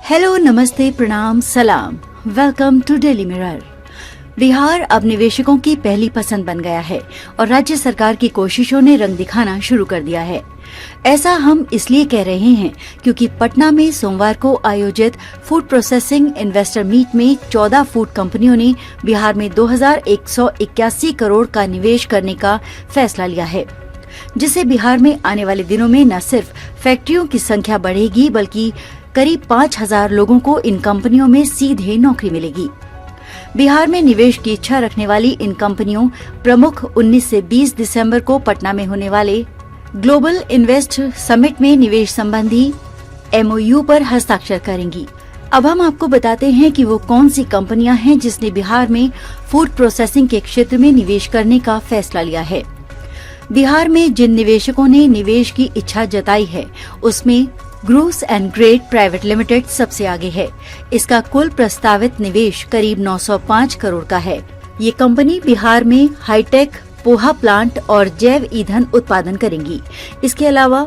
Hello, नमस्ते, प्रणाम, सलाम, welcome to Daily Mirror. Bihar अब निवेशकों की पहली पसंद बन गया है और राज्य सरकार की कोशिशों ने रंग दिखाना शुरू कर दिया है। ऐसा हम इसलिए कह रहे हैं क्योंकि पटना में सोमवार को आयोजित फूड प्रोसेसिंग इन्वेस्टर मीट में 14 फूड कंपनियों ने बिहार में 2181 करोड़ का निवेश करने का फैसला लिया है, जिससे बिहार में आने वाले दिनों में न सिर्फ फैक्ट्रियों की संख्या बढ़ेगी बल्कि करीब 5000 लोगों को इन कंपनियों में सीधे नौकरी मिलेगी। बिहार में निवेश की इच्छा रखने वाली इन कंपनियों प्रमुख 19 से 20 दिसंबर को पटना में होने वाले ग्लोबल इन्वेस्ट समिट में निवेश संबंधी MOU पर हस्ताक्षर करेंगी। अब हम आपको बताते हैं कि वो कौन सी कंपनियां हैं जिसने बिहार में फूड प्रोसेसिंग के क्षेत्र में निवेश करने का फैसला लिया है। बिहार में जिन निवेशकों ने निवेश की इच्छा जताई है उसमें gross and grade private limited सबसे आगे है। इसका कुल प्रस्तावित निवेश करीब 905 करोड़ का है। ये कंपनी बिहार में हाईटेक पोहा प्लांट और जैव ईंधन उत्पादन करेंगी। इसके अलावा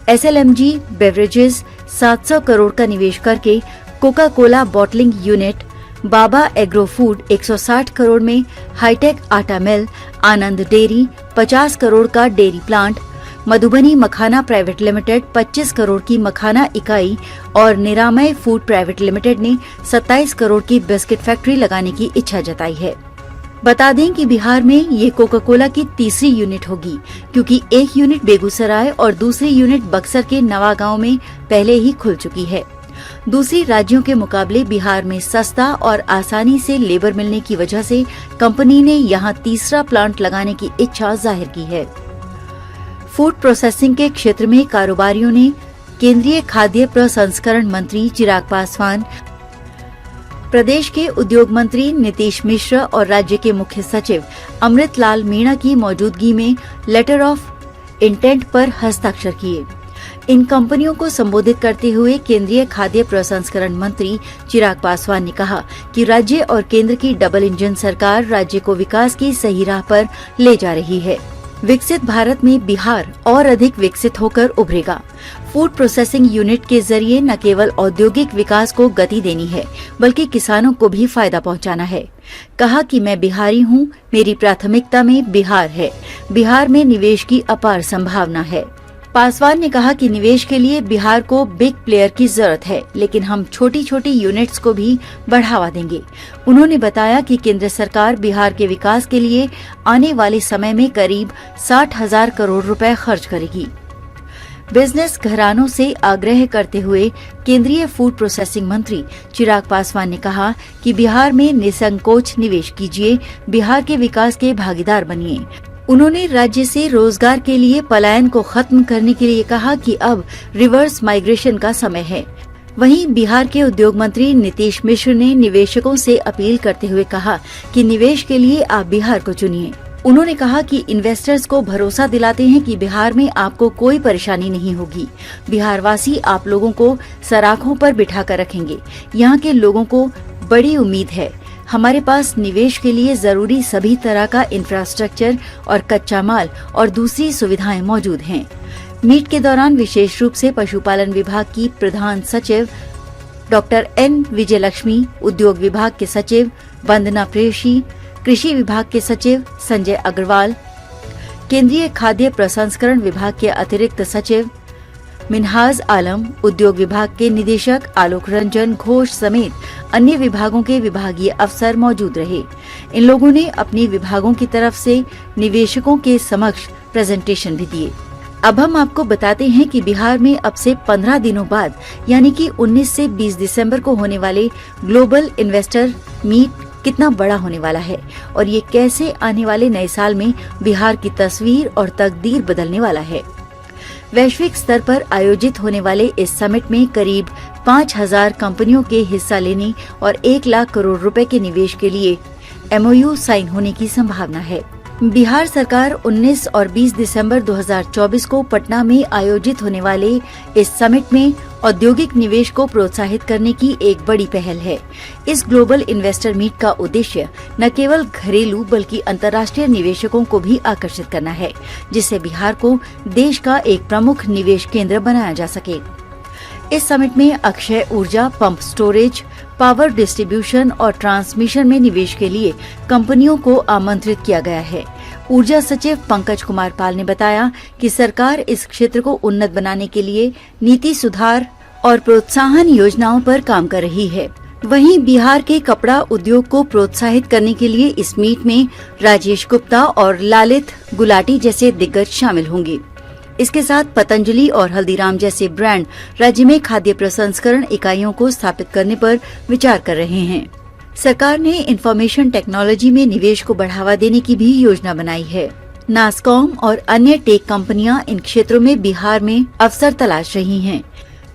SLMG बेवरेजेस 700 करोड़ का निवेश करके कोका कोला बॉटलिंग यूनिट, बाबा एग्रो फूड 160 करोड़ में हाईटेक आटा मिल, आनंद डेयरी 50 करोड़ का डेयरी प्लांट, मधुबनी मखाना प्राइवेट लिमिटेड 25 करोड़ की मखाना इकाई और निरामय फूड प्राइवेट लिमिटेड ने 27 करोड़ की बिस्किट फैक्ट्री लगाने की इच्छा जताई है। बता दें कि बिहार में ये कोका कोला की तीसरी यूनिट होगी, क्योंकि एक यूनिट बेगूसराय और दूसरी यूनिट बक्सर के नवागांव में पहले ही खुल चुकी है। दूसरी राज्यों के मुकाबले बिहार में सस्ता और आसानी से लेबर मिलने की वजह से कंपनी ने यहाँ तीसरा प्लांट लगाने की इच्छा जाहिर की है। फूड प्रोसेसिंग के क्षेत्र में कारोबारियों ने केंद्रीय खाद्य प्रसंस्करण मंत्री चिराग पासवान, प्रदेश के उद्योग मंत्री नीतीश मिश्र और राज्य के मुख्य सचिव अमृत लाल मीणा की मौजूदगी में लेटर ऑफ इंटेंट पर हस्ताक्षर किए। इन कंपनियों को संबोधित करते हुए केंद्रीय खाद्य प्रसंस्करण मंत्री चिराग पासवान ने कहा कि राज्य और केंद्र की डबल इंजन सरकार राज्य को विकास की सही राह पर ले जा रही है। विकसित भारत में बिहार और अधिक विकसित होकर उभरेगा। फूड प्रोसेसिंग यूनिट के जरिए न केवल औद्योगिक विकास को गति देनी है बल्कि किसानों को भी फायदा पहुंचाना है। कहा कि मैं बिहारी हूं, मेरी प्राथमिकता में बिहार है। बिहार में निवेश की अपार संभावना है। पासवान ने कहा कि निवेश के लिए बिहार को बिग प्लेयर की जरूरत है, लेकिन हम छोटी छोटी यूनिट्स को भी बढ़ावा देंगे। उन्होंने बताया कि केंद्र सरकार बिहार के विकास के लिए आने वाले समय में करीब 60,000 करोड़ रुपए खर्च करेगी। बिजनेस घरानों से आग्रह करते हुए केंद्रीय फूड प्रोसेसिंग मंत्री चिराग पासवान ने कहा कि बिहार में निसंकोच निवेश कीजिए, बिहार के विकास के भागीदार बनिए। उन्होंने राज्य से रोजगार के लिए पलायन को खत्म करने के लिए कहा कि अब रिवर्स माइग्रेशन का समय है। वहीं बिहार के उद्योग मंत्री नीतीश मिश्र ने निवेशकों से अपील करते हुए कहा कि निवेश के लिए आप बिहार को चुनिए। उन्होंने कहा कि इन्वेस्टर्स को भरोसा दिलाते हैं कि बिहार में आपको कोई परेशानी नहीं होगी। बिहार वासी आप लोगों को सराखों पर बिठाकर रखेंगे। यहाँ के लोगों को बड़ी उम्मीद है। हमारे पास निवेश के लिए जरूरी सभी तरह का इंफ्रास्ट्रक्चर और कच्चा माल और दूसरी सुविधाएं मौजूद हैं। मीट के दौरान विशेष रूप से पशुपालन विभाग की प्रधान सचिव डॉक्टर N विजयलक्ष्मी, उद्योग विभाग के सचिव वंदना प्रेयसी, कृषि विभाग के सचिव संजय अग्रवाल, केंद्रीय खाद्य प्रसंस्करण विभाग के अतिरिक्त सचिव मिनहाज आलम, उद्योग विभाग के निदेशक आलोक रंजन घोष समेत अन्य विभागों के विभागीय अफसर मौजूद रहे। इन लोगों ने अपनी विभागों की तरफ से निवेशकों के समक्ष प्रेजेंटेशन भी दिए। अब हम आपको बताते हैं कि बिहार में अब से 15 दिनों बाद यानी कि 19 से 20 दिसंबर को होने वाले ग्लोबल इन्वेस्टर मीट कितना बड़ा होने वाला है और ये कैसे आने वाले नए साल में बिहार की तस्वीर और तकदीर बदलने वाला है। वैश्विक स्तर पर आयोजित होने वाले इस समिट में करीब 5000 कंपनियों के हिस्सा लेने और 1 लाख करोड़ रुपए के निवेश के लिए MOU साइन होने की संभावना है। बिहार सरकार 19 और 20 दिसंबर 2024 को पटना में आयोजित होने वाले इस समिट में औद्योगिक निवेश को प्रोत्साहित करने की एक बड़ी पहल है। इस ग्लोबल इन्वेस्टर मीट का उद्देश्य न केवल घरेलू बल्कि अंतर्राष्ट्रीय निवेशकों को भी आकर्षित करना है, जिससे बिहार को देश का एक प्रमुख निवेश केंद्र बनाया जा सके। इस समिट में अक्षय ऊर्जा, पंप स्टोरेज, पावर डिस्ट्रीब्यूशन और ट्रांसमिशन में निवेश के लिए कंपनियों को आमंत्रित किया गया है। ऊर्जा सचिव पंकज कुमार पाल ने बताया कि सरकार इस क्षेत्र को उन्नत बनाने के लिए नीति सुधार और प्रोत्साहन योजनाओं पर काम कर रही है। वहीं बिहार के कपड़ा उद्योग को प्रोत्साहित करने के लिए इस मीट में राजेश गुप्ता और लालित गुलाटी जैसे दिग्गज शामिल होंगे। इसके साथ पतंजलि और हल्दीराम जैसे ब्रांड राज्य में खाद्य प्रसंस्करण इकाइयों को स्थापित करने पर विचार कर रहे हैं। सरकार ने इंफॉर्मेशन टेक्नोलॉजी में निवेश को बढ़ावा देने की भी योजना बनाई है। नासकॉम और अन्य टेक कंपनियां इन क्षेत्रों में बिहार में अवसर तलाश रही हैं।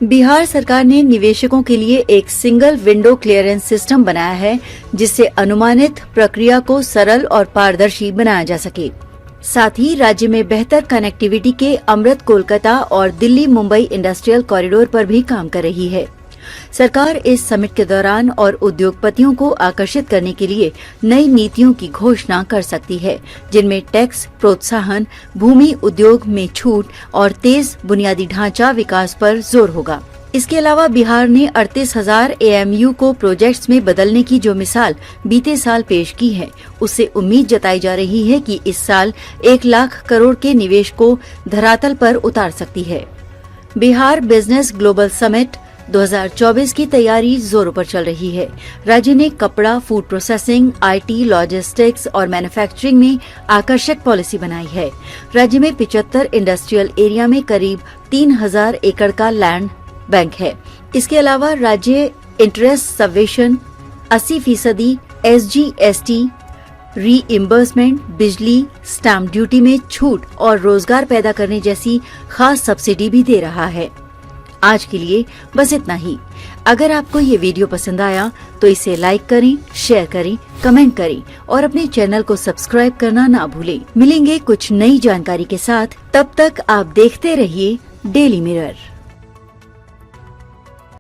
बिहार सरकार ने निवेशकों के लिए एक सिंगल विंडो क्लियरेंस सिस्टम बनाया है, जिससे अनुमानित प्रक्रिया को सरल और पारदर्शी बनाया जा सके। साथ ही राज्य में बेहतर कनेक्टिविटी के अमृत कोलकाता और दिल्ली मुंबई इंडस्ट्रियल कॉरिडोर पर भी काम कर रही है। सरकार इस समिट के दौरान और उद्योगपतियों को आकर्षित करने के लिए नई नीतियों की घोषणा कर सकती है, जिनमें टैक्स प्रोत्साहन, भूमि उद्योग में छूट और तेज बुनियादी ढांचा विकास पर जोर होगा। इसके अलावा बिहार ने 38,000 AMU को प्रोजेक्ट्स में बदलने की जो मिसाल बीते साल पेश की है, उससे उम्मीद जताई जा रही है कि इस साल 1 लाख करोड़ के निवेश को धरातल पर उतार सकती है। बिहार बिजनेस ग्लोबल समिट 2024 की तैयारी जोरों पर चल रही है। राज्य ने कपड़ा, फूड प्रोसेसिंग, IT, लॉजिस्टिक्स और मैन्युफैक्चरिंग में आकर्षक पॉलिसी बनाई है। राज्य में 75 इंडस्ट्रियल एरिया में करीब 3,000 एकड़ का लैंड बैंक है। इसके अलावा राज्य इंटरेस्ट सबवेशन, 80% SGST रीइंबर्समेंट, बिजली, स्टैम्प ड्यूटी में छूट और रोजगार पैदा करने जैसी खास सब्सिडी भी दे रहा है। आज के लिए बस इतना ही। अगर आपको ये वीडियो पसंद आया तो इसे लाइक करें, शेयर करें, कमेंट करें और अपने चैनल को सब्सक्राइब करना ना भूलें। मिलेंगे कुछ नई जानकारी के साथ, तब तक आप देखते रहिए डेली मिरर।